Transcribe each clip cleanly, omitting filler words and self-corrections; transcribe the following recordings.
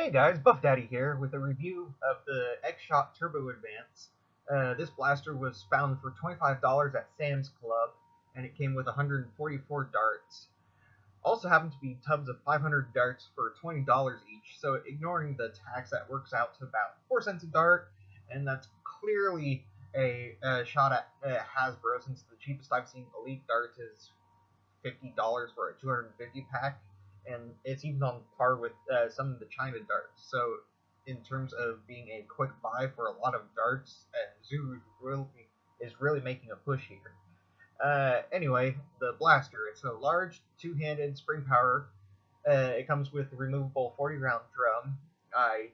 Hey guys, Buff Daddy here with a review of the Xshot Turbo Advance. This blaster was found for $25 at Sam's Club, and it came with 144 darts. Also happened to be tubs of 500 darts for $20 each, so ignoring the tax, that works out to about 4 cents a dart, and that's clearly a shot at Hasbro, since the cheapest I've seen Elite darts is $50 for a 250 pack. And it's even on par with some of the China darts. So in terms of being a quick buy for a lot of darts, Zuru is really making a push here. Anyway, the blaster. It's a large two-handed spring power. It comes with a removable 40-round drum. I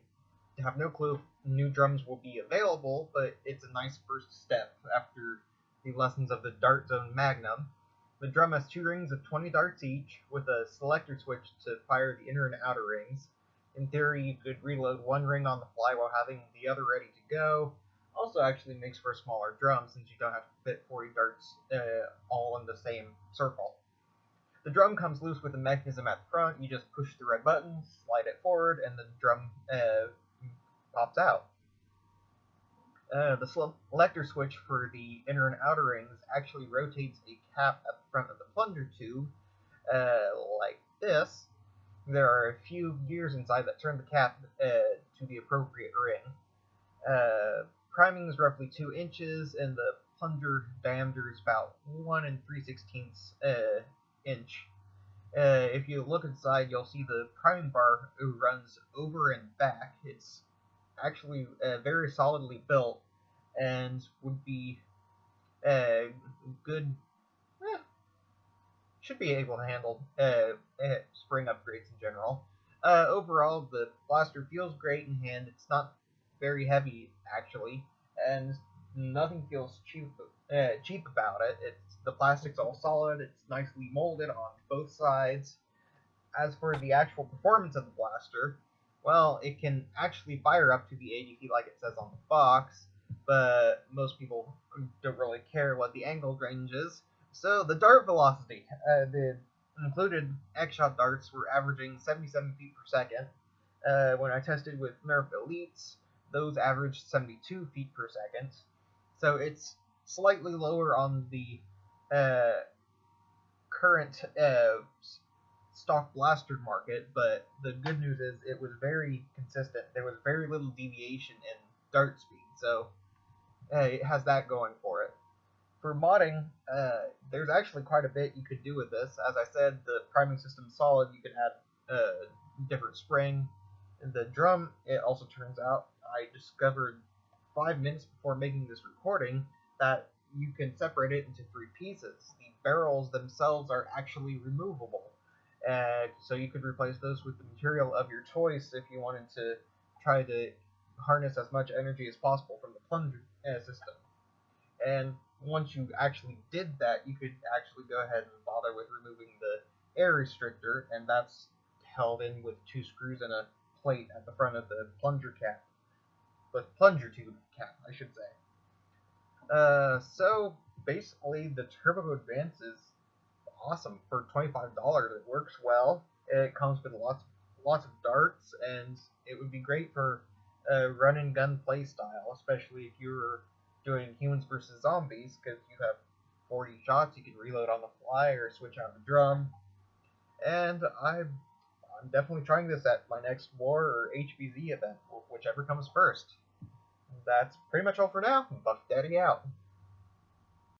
have no clue if new drums will be available, but it's a nice first step after the lessons of the Dart Zone Magnum. The drum has 2 rings of 20 darts each, with a selector switch to fire the inner and outer rings. In theory, you could reload 1 ring on the fly while having the other ready to go. Also actually makes for a smaller drum, since you don't have to fit 40 darts all in the same circle. The drum comes loose with a mechanism at the front. You just push the red button, slide it forward, and the drum pops out. The selector switch for the inner and outer rings actually rotates a cap at the front of the plunger tube, like this. There are a few gears inside that turn the cap to the appropriate ring. Priming is roughly 2 inches, and the plunger diameter is about 1 3/16 inch. If you look inside, you'll see the priming bar runs over and back. It's actually very solidly built and would be good. Should be able to handle spring upgrades in general. Overall, the blaster feels great in hand. It's not very heavy actually, and nothing feels cheap about it. The plastic's all solid. It's nicely molded on both sides. As for the actual performance of the blaster, well, it can actually fire up to the 80 feet like it says on the box, but most people don't really care what the angle range is. So the dart velocity, the included Xshot darts were averaging 77 feet per second. When I tested with Nerf Elites, those averaged 72 feet per second. So it's slightly lower on the current stock blaster market, but the good news is it was very consistent. There was very little deviation in dart speed, so it has that going for it. For modding, there's actually quite a bit you could do with this. As I said, the priming system's solid. You can add different spring. And the drum, it also turns out, I discovered 5 minutes before making this recording that you can separate it into 3 pieces. The barrels themselves are actually removable. So you could replace those with the material of your choice if you wanted to try to harness as much energy as possible from the plunger system. And once you actually did that, you could actually go ahead and bother with removing the air restrictor, and that's held in with 2 screws and a plate at the front of the plunger cap. The plunger tube cap, I should say. So basically, the Turbo Advance is awesome for $25. It works well. It comes with lots of darts, and it would be great for run and gun play style, especially if you're doing humans versus zombies, because you have 40 shots. You can reload on the fly or switch out the drum. And I'm definitely trying this at my next war or HBZ event, whichever comes first. That's pretty much all for now. Buff Daddy out.